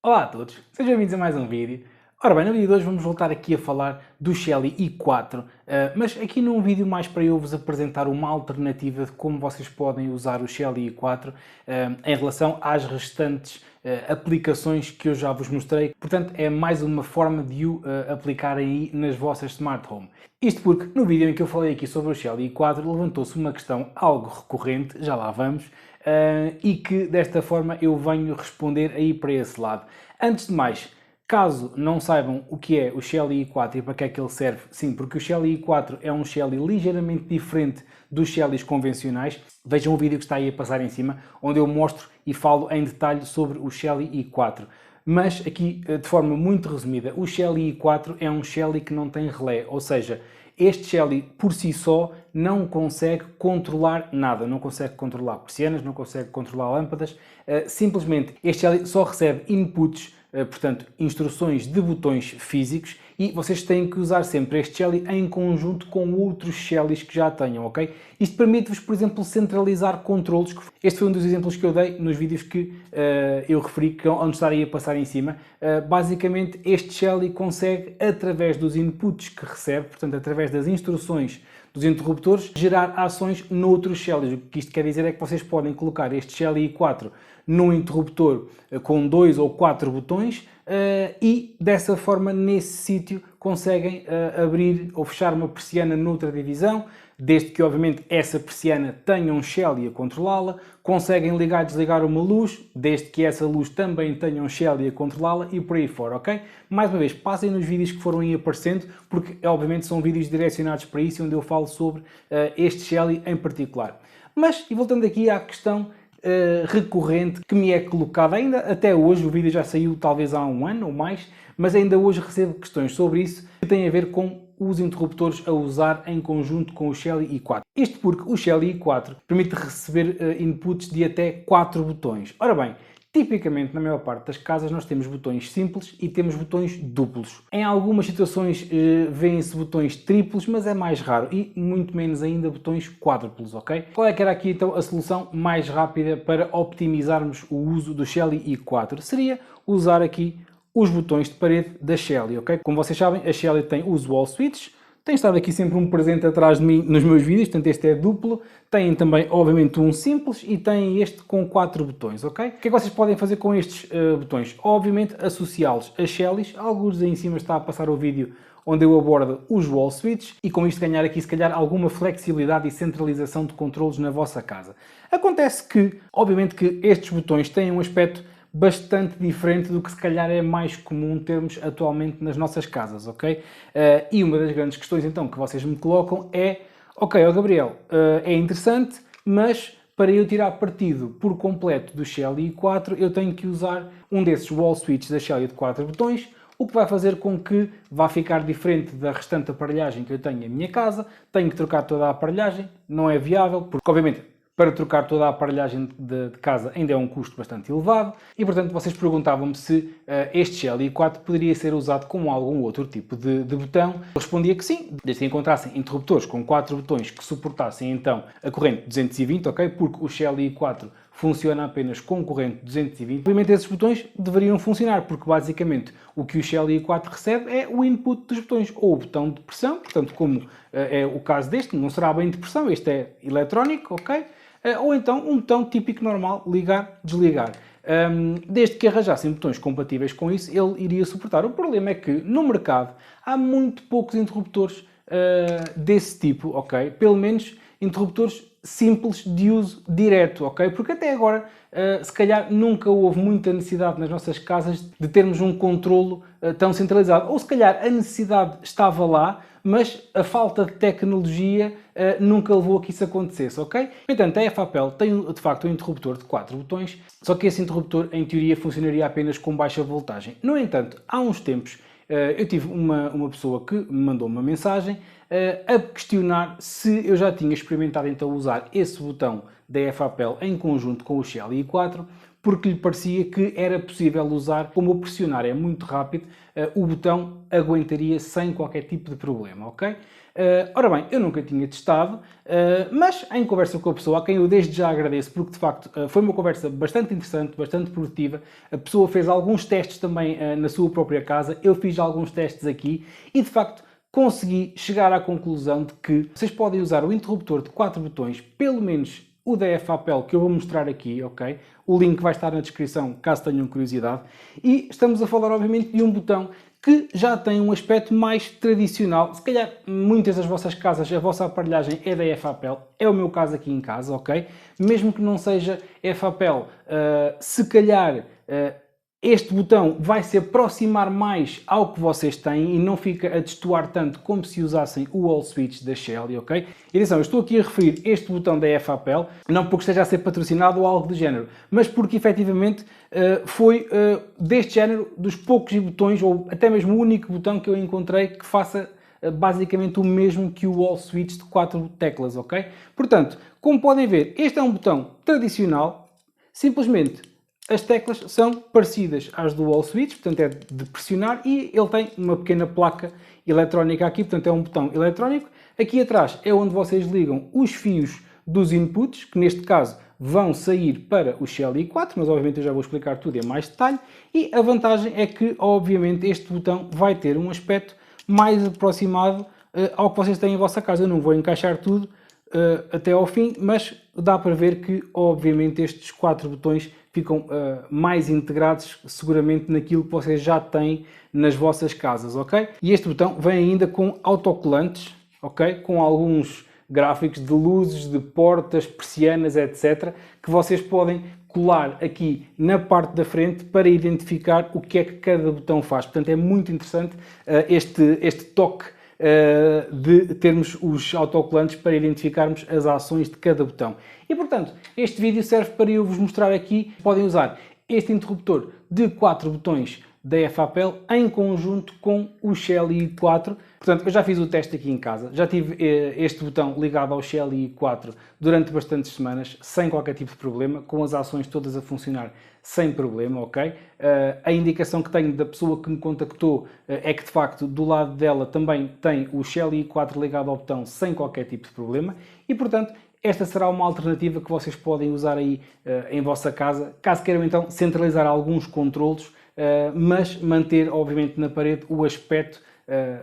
Olá a todos, sejam bem-vindos a mais um vídeo. Ora bem, no vídeo de hoje vamos voltar aqui a falar do Shelly i4, mas aqui num vídeo mais para eu vos apresentar uma alternativa de como vocês podem usar o Shelly i4 em relação às restantes aplicações que eu já vos mostrei. Portanto, é mais uma forma de o aplicarem aí nas vossas Smart Home. Isto porque no vídeo em que eu falei aqui sobre o Shelly i4 levantou-se uma questão algo recorrente, já lá vamos, e que desta forma eu venho responder aí para esse lado. Antes de mais, caso não saibam o que é o Shelly i4 e para que é que ele serve, sim, porque o Shelly i4 é um Shelly ligeiramente diferente dos Shellys convencionais. Vejam o vídeo que está aí a passar em cima, onde eu mostro e falo em detalhe sobre o Shelly i4. Mas aqui, de forma muito resumida, o Shelly i4 é um Shelly que não tem relé, ou seja, este Shelly por si só não consegue controlar nada, não consegue controlar persianas, não consegue controlar lâmpadas, simplesmente este Shelly só recebe inputs, portanto, instruções de botões físicos, e vocês têm que usar sempre este Shelly em conjunto com outros Shellys que já tenham, ok? Isto permite-vos, por exemplo, centralizar controlos. Este foi um dos exemplos que eu dei nos vídeos que eu referi, que onde estaria a passar em cima. Basicamente, este Shelly consegue, através dos inputs que recebe, portanto, através das instruções dos interruptores, gerar ações noutros Shellys. O que isto quer dizer é que vocês podem colocar este Shelly i4 num interruptor com 2 ou 4 botões e dessa forma, nesse sítio, conseguem abrir ou fechar uma persiana noutra divisão, desde que obviamente essa persiana tenha um Shelly a controlá-la, conseguem ligar e desligar uma luz, desde que essa luz também tenha um Shelly a controlá-la e por aí fora, ok? Mais uma vez, passem nos vídeos que foram aí aparecendo, porque obviamente são vídeos direcionados para isso, onde eu falo sobre este Shelly em particular. Mas, e voltando aqui à questão recorrente que me é colocada ainda até hoje, o vídeo já saiu talvez há um ano ou mais, mas ainda hoje recebo questões sobre isso que têm a ver com os interruptores a usar em conjunto com o Shelly i4. Isto porque o Shelly i4 permite receber inputs de até 4 botões. Ora bem, tipicamente, na maior parte das casas, nós temos botões simples e temos botões duplos. Em algumas situações vêem-se botões triplos, mas é mais raro e muito menos ainda botões quádruplos, ok? Qual é que era aqui então a solução mais rápida para optimizarmos o uso do Shelly i4? Seria usar aqui os botões de parede da Shelly, ok? Como vocês sabem, a Shelly tem os wall switches, tem estado aqui sempre um presente atrás de mim nos meus vídeos, portanto este é duplo. Tem também, obviamente, um simples e tem este com 4 botões, ok? O que é que vocês podem fazer com estes botões? Obviamente, associá-los a Shellys. Alguns aí em cima está a passar o vídeo onde eu abordo os wall switches e com isto ganhar aqui, se calhar, alguma flexibilidade e centralização de controlos na vossa casa. Acontece que, obviamente, que estes botões têm um aspecto bastante diferente do que se calhar é mais comum termos atualmente nas nossas casas, ok? E uma das grandes questões então que vocês me colocam é: ok, Gabriel, é interessante, mas para eu tirar partido por completo do Shelly i4 eu tenho que usar um desses wall switches da Shelly de 4 botões, o que vai fazer com que vá ficar diferente da restante aparelhagem que eu tenho em minha casa. Tenho que trocar toda a aparelhagem, não é viável, porque obviamente para trocar toda a aparelhagem de casa ainda é um custo bastante elevado e, portanto, vocês perguntavam-me se este Shelly i4 poderia ser usado com algum outro tipo de botão. Eu respondia que sim, desde que encontrassem interruptores com 4 botões que suportassem então a corrente 220, ok? Porque o Shelly i4 funciona apenas com corrente 220. Obviamente esses botões deveriam funcionar, porque basicamente o que o Shelly i4 recebe é o input dos botões, ou o botão de pressão, portanto, como é o caso deste, não será bem de pressão, este é eletrónico, ok? Ou então um botão típico normal, ligar, desligar. Desde que arranjassem botões compatíveis com isso, ele iria suportar. O problema é que no mercado há muito poucos interruptores desse tipo, ok? Pelo menos interruptores simples de uso direto, ok? Porque até agora, se calhar, nunca houve muita necessidade nas nossas casas de termos um controlo tão centralizado. Ou se calhar a necessidade estava lá, mas a falta de tecnologia nunca levou a que isso acontecesse, ok? No entanto, a FAPEL tem de facto um interruptor de 4 botões, só que esse interruptor, em teoria, funcionaria apenas com baixa voltagem. No entanto, há uns tempos, eu tive uma pessoa que me mandou uma mensagem a questionar se eu já tinha experimentado então usar esse botão da FAPEL em conjunto com o Shelly i4, porque lhe parecia que era possível usar, como o pressionar é muito rápido, o botão aguentaria sem qualquer tipo de problema, ok? Ora bem, eu nunca tinha testado, mas em conversa com a pessoa, a quem eu desde já agradeço, porque de facto foi uma conversa bastante interessante, bastante produtiva. A pessoa fez alguns testes também na sua própria casa, eu fiz alguns testes aqui e de facto consegui chegar à conclusão de que vocês podem usar o interruptor de 4 botões, pelo menos o da FAPL que eu vou mostrar aqui, ok? O link vai estar na descrição, caso tenham curiosidade. E estamos a falar, obviamente, de um botão que já tem um aspecto mais tradicional. Se calhar, muitas das vossas casas, a vossa aparelhagem é da FAPL. É o meu caso aqui em casa, ok? Mesmo que não seja FAPL, se calhar... este botão vai se aproximar mais ao que vocês têm e não fica a destoar tanto como se usassem o Wall Switch da Shelly, ok? E atenção, eu estou aqui a referir este botão da FAPL, não porque esteja a ser patrocinado ou algo do género, mas porque efetivamente foi deste género dos poucos botões, ou até mesmo o único botão que eu encontrei que faça basicamente o mesmo que o Wall Switch de 4 teclas, ok? Portanto, como podem ver, este é um botão tradicional, simplesmente as teclas são parecidas às do Wall Switch, portanto é de pressionar, e ele tem uma pequena placa eletrónica aqui, portanto é um botão eletrónico. Aqui atrás é onde vocês ligam os fios dos inputs, que neste caso vão sair para o Shelly 4, mas obviamente eu já vou explicar tudo em mais detalhe. E a vantagem é que, obviamente, este botão vai ter um aspecto mais aproximado ao que vocês têm em vossa casa. Eu não vou encaixar tudo até ao fim, mas dá para ver que, obviamente, estes 4 botões ficam mais integrados seguramente naquilo que vocês já têm nas vossas casas, ok? E este botão vem ainda com autocolantes, ok? Com alguns gráficos de luzes, de portas, persianas, etc. que vocês podem colar aqui na parte da frente para identificar o que é que cada botão faz. Portanto, é muito interessante este toque de termos os autocolantes para identificarmos as ações de cada botão. E portanto, este vídeo serve para eu vos mostrar aqui, podem usar este interruptor de 4 botões da FAPL em conjunto com o Shelly 4. Portanto, eu já fiz o teste aqui em casa, já tive este botão ligado ao Shelly 4 durante bastantes semanas, sem qualquer tipo de problema, com as ações todas a funcionar sem problema, ok? A indicação que tenho da pessoa que me contactou é que, de facto, do lado dela também tem o Shelly 4 ligado ao botão sem qualquer tipo de problema e, portanto, esta será uma alternativa que vocês podem usar aí em vossa casa, caso queiram então centralizar alguns controlos, mas manter, obviamente, na parede o aspecto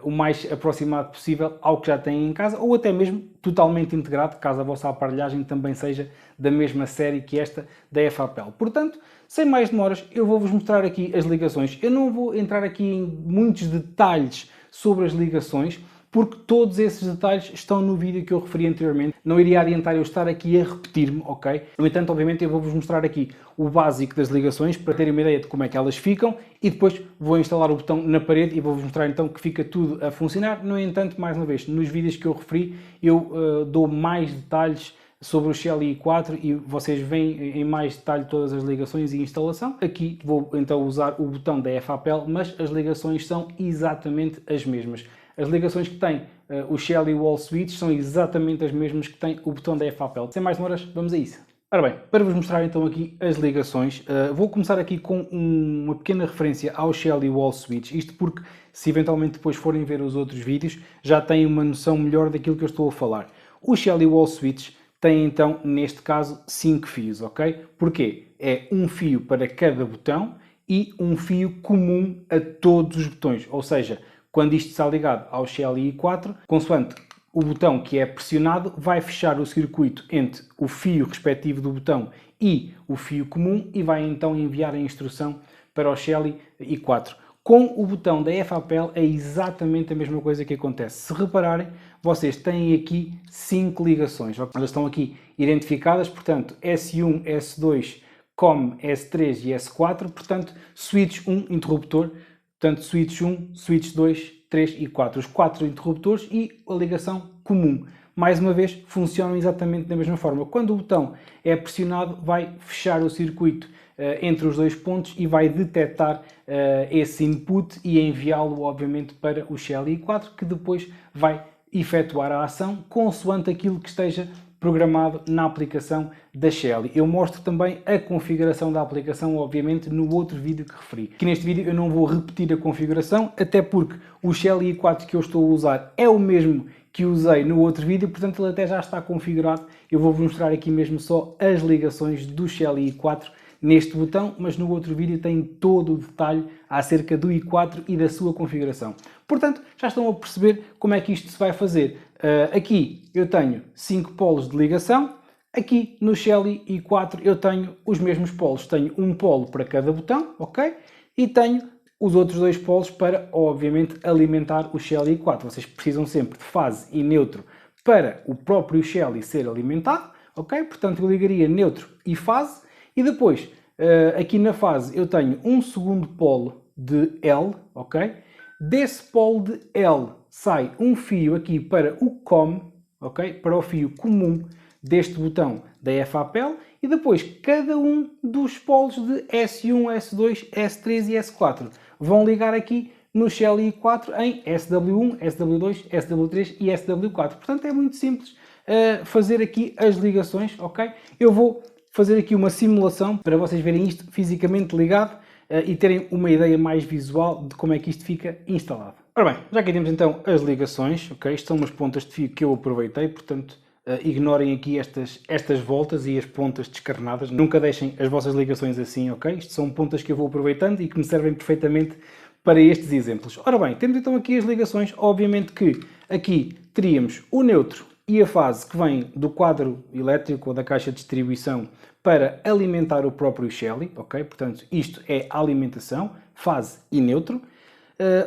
o mais aproximado possível ao que já têm em casa, ou até mesmo totalmente integrado, caso a vossa aparelhagem também seja da mesma série que esta da FAPL. Portanto, sem mais demoras, eu vou-vos mostrar aqui as ligações. Eu não vou entrar aqui em muitos detalhes sobre as ligações, porque todos esses detalhes estão no vídeo que eu referi anteriormente. Não iria adiantar eu estar aqui a repetir-me, ok? No entanto, obviamente, eu vou-vos mostrar aqui o básico das ligações para terem uma ideia de como é que elas ficam e depois vou instalar o botão na parede e vou-vos mostrar então que fica tudo a funcionar. No entanto, mais uma vez, nos vídeos que eu referi, eu dou mais detalhes sobre o Shelly 4 e vocês veem em mais detalhe todas as ligações e instalação. Aqui vou então usar o botão da FAPL, mas as ligações são exatamente as mesmas. As ligações que tem o Shelly e o Wall Switch são exatamente as mesmas que tem o botão da FAPL. Sem mais demoras, vamos a isso. Ora bem, para vos mostrar então aqui as ligações, vou começar aqui com uma pequena referência ao Shelly e Wall Switch, isto porque se eventualmente depois forem ver os outros vídeos, já têm uma noção melhor daquilo que eu estou a falar. O Shelly e Wall Switch tem então, neste caso, 5 fios, ok? Porquê? É um fio para cada botão e um fio comum a todos os botões, ou seja, quando isto está ligado ao Shelly 4, consoante o botão que é pressionado, vai fechar o circuito entre o fio respectivo do botão e o fio comum e vai então enviar a instrução para o Shelly i4. Com o botão da FAPL é exatamente a mesma coisa que acontece. Se repararem, vocês têm aqui 5 ligações. Elas estão aqui identificadas, portanto, S1, S2, COM, S3 e S4, portanto, switch 1, interruptor, portanto, switch 1, switch 2, 3 e 4. Os 4 interruptores e a ligação comum. Mais uma vez, funcionam exatamente da mesma forma. Quando o botão é pressionado, vai fechar o circuito entre os dois pontos e vai detectar esse input e enviá-lo, obviamente, para o Shelly 4, que depois vai efetuar a ação consoante aquilo que esteja programado na aplicação da Shelly. Eu mostro também a configuração da aplicação, obviamente, no outro vídeo que referi. Aqui neste vídeo eu não vou repetir a configuração, até porque o Shelly i4 que eu estou a usar é o mesmo que usei no outro vídeo, portanto ele até já está configurado. Eu vou-vos mostrar aqui mesmo só as ligações do Shelly i4 neste botão, mas no outro vídeo tem todo o detalhe acerca do i4 e da sua configuração. Portanto, já estão a perceber como é que isto se vai fazer. Aqui eu tenho 5 polos de ligação, aqui no Shelly i4 eu tenho os mesmos polos. Tenho um polo para cada botão, ok? E tenho os outros 2 polos para, obviamente, alimentar o Shelly i4. Vocês precisam sempre de fase e neutro para o próprio Shelly ser alimentado, ok? Portanto, eu ligaria neutro e fase. E depois, aqui na fase, eu tenho um segundo polo de L, ok? Desse polo de L sai um fio aqui para o COM, ok? Para o fio comum deste botão da FAPEL. E depois, cada um dos polos de S1, S2, S3 e S4 vão ligar aqui no Shelly i4 em SW1, SW2, SW3 e SW4. Portanto, é muito simples fazer aqui as ligações, ok? Eu vou fazer aqui uma simulação para vocês verem isto fisicamente ligado e terem uma ideia mais visual de como é que isto fica instalado. Ora bem, já que temos então as ligações, ok? Isto são umas pontas de fio que eu aproveitei, portanto ignorem aqui estas voltas e as pontas descarnadas. Nunca deixem as vossas ligações assim, ok? Isto são pontas que eu vou aproveitando e que me servem perfeitamente para estes exemplos. Ora bem, temos então aqui as ligações. Obviamente que aqui teríamos o neutro e a fase que vem do quadro elétrico ou da caixa de distribuição para alimentar o próprio Shelly, ok? Portanto, isto é a alimentação, fase e neutro,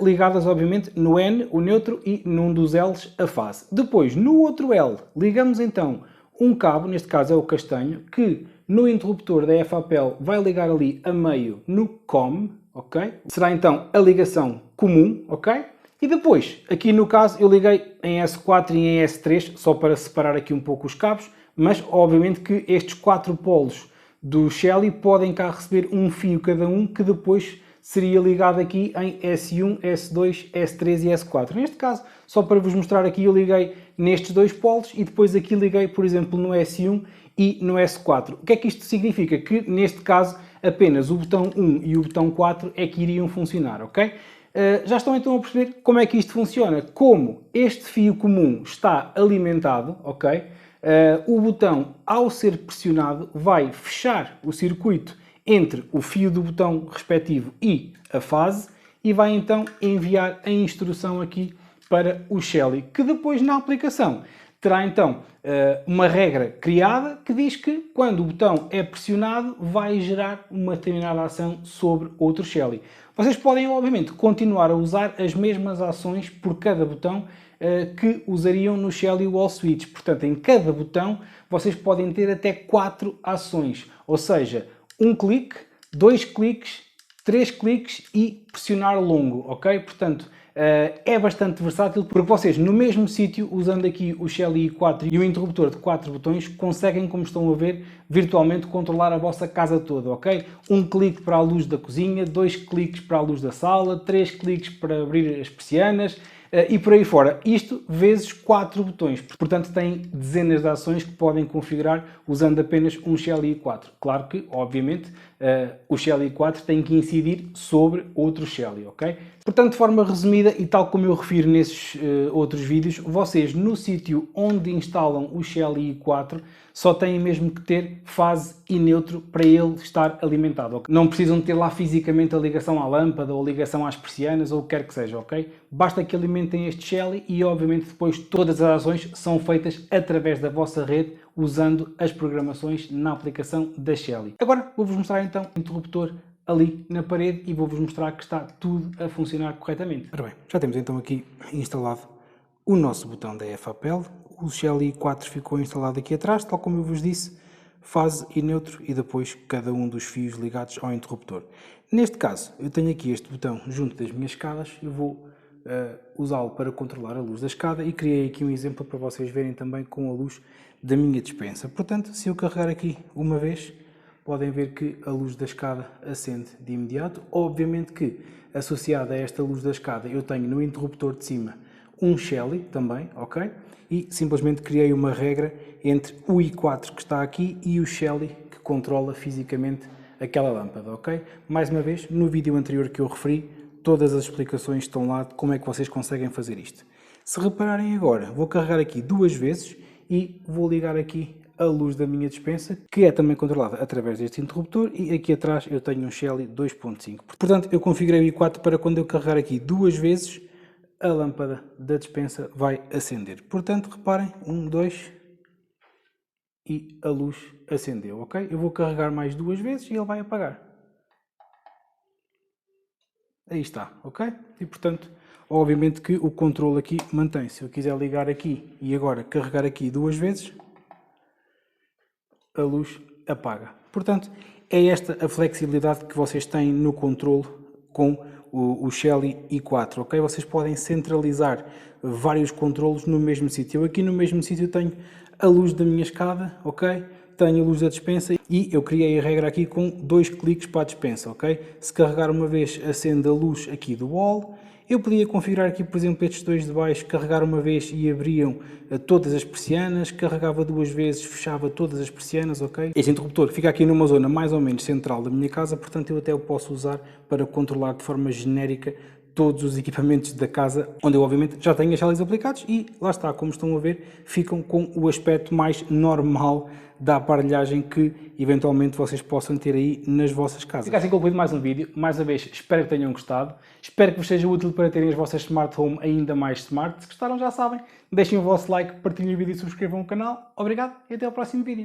ligadas obviamente no N, o neutro, e num dos L's a fase. Depois, no outro L, ligamos então um cabo, neste caso é o castanho, que no interruptor da FAPEL vai ligar ali a meio no COM, ok? Será então a ligação comum, ok? E depois, aqui no caso, eu liguei em S4 e em S3, só para separar aqui um pouco os cabos, mas obviamente que estes 4 polos do Shelly podem cá receber um fio cada um, que depois seria ligado aqui em S1, S2, S3 e S4. Neste caso, só para vos mostrar aqui, eu liguei nestes 2 polos e depois aqui liguei, por exemplo, no S1 e no S4. O que é que isto significa? Que neste caso, apenas o botão 1 e o botão 4 é que iriam funcionar, ok? Já estão então a perceber como é que isto funciona. Como este fio comum está alimentado, ok? O botão, ao ser pressionado, vai fechar o circuito entre o fio do botão respectivo e a fase e vai então enviar a instrução aqui para o Shelly, que depois na aplicação terá então uma regra criada que diz que quando o botão é pressionado vai gerar uma determinada ação sobre outro Shelly. Vocês podem obviamente continuar a usar as mesmas ações por cada botão que usariam no Shelly Wall Switch. Portanto, em cada botão vocês podem ter até 4 ações, ou seja, um clique, 2 cliques, 3 cliques e pressionar longo, ok? Portanto, é bastante versátil porque vocês no mesmo sítio, usando aqui o Shelly i4 e o interruptor de 4 botões, conseguem, como estão a ver, virtualmente controlar a vossa casa toda, ok? Um clique para a luz da cozinha, 2 cliques para a luz da sala, 3 cliques para abrir as persianas, e por aí fora. Isto vezes 4 botões. Portanto, tem dezenas de ações que podem configurar usando apenas um Shelly i4. Claro que, obviamente, o Shelly i4 tem que incidir sobre outro Shelly, ok? Portanto, de forma resumida, e tal como eu refiro nesses outros vídeos, vocês no sítio onde instalam o Shelly i4 só têm mesmo que ter fase e neutro para ele estar alimentado. Okay? Não precisam ter lá fisicamente a ligação à lâmpada ou a ligação às persianas ou o que quer que seja, ok? Basta que alimentem este Shelly e obviamente depois todas as ações são feitas através da vossa rede usando as programações na aplicação da Shelly. Agora vou-vos mostrar então o interruptor ali na parede e vou-vos mostrar que está tudo a funcionar corretamente. Ora bem, já temos então aqui instalado o nosso botão da FAPEL. O Shelly i4 ficou instalado aqui atrás, tal como eu vos disse, fase e neutro e depois cada um dos fios ligados ao interruptor. Neste caso, eu tenho aqui este botão junto das minhas escadas, eu vou usá-lo para controlar a luz da escada e criei aqui um exemplo para vocês verem também com a luz da minha despensa. Portanto, se eu carregar aqui uma vez, podem ver que a luz da escada acende de imediato. Obviamente que, associada a esta luz da escada, eu tenho no interruptor de cima um Shelly também, ok? E simplesmente criei uma regra entre o i4 que está aqui e o Shelly que controla fisicamente aquela lâmpada, ok? Mais uma vez, no vídeo anterior que eu referi, todas as explicações estão lá de como é que vocês conseguem fazer isto. Se repararem agora, vou carregar aqui 2 vezes e vou ligar aqui a luz da minha despensa, que é também controlada através deste interruptor, e aqui atrás eu tenho um Shelly 2.5. Portanto, eu configurei o i4 para quando eu carregar aqui 2 vezes, a lâmpada da despensa vai acender. Portanto, reparem, 1, 2 e a luz acendeu, ok? Eu vou carregar mais 2 vezes e ele vai apagar. Aí está, ok? E portanto, obviamente que o controle aqui mantém-se. Se eu quiser ligar aqui e agora carregar aqui 2 vezes, a luz apaga. Portanto, é esta a flexibilidade que vocês têm no controle com o Shelly i4, ok? Vocês podem centralizar vários controlos no mesmo sítio. Eu aqui no mesmo sítio tenho a luz da minha escada, ok? Tenho a luz da despensa e eu criei a regra aqui com 2 cliques para a despensa, ok? Se carregar uma vez, acende a luz aqui do wall. Eu podia configurar aqui, por exemplo, estes 2 de baixo, carregar uma vez e abriam todas as persianas, carregava 2 vezes, fechava todas as persianas, ok? Este interruptor fica aqui numa zona mais ou menos central da minha casa, portanto eu até o posso usar para controlar de forma genérica todos os equipamentos da casa, onde eu obviamente já tenho as Shellys aplicados e lá está, como estão a ver, ficam com o aspecto mais normal da aparelhagem que eventualmente vocês possam ter aí nas vossas casas. Fica assim concluído mais um vídeo. Mais uma vez, espero que tenham gostado. Espero que vos seja útil para terem as vossas smart home ainda mais smart. Se gostaram, já sabem, deixem o vosso like, partilhem o vídeo e subscrevam o canal. Obrigado e até ao próximo vídeo.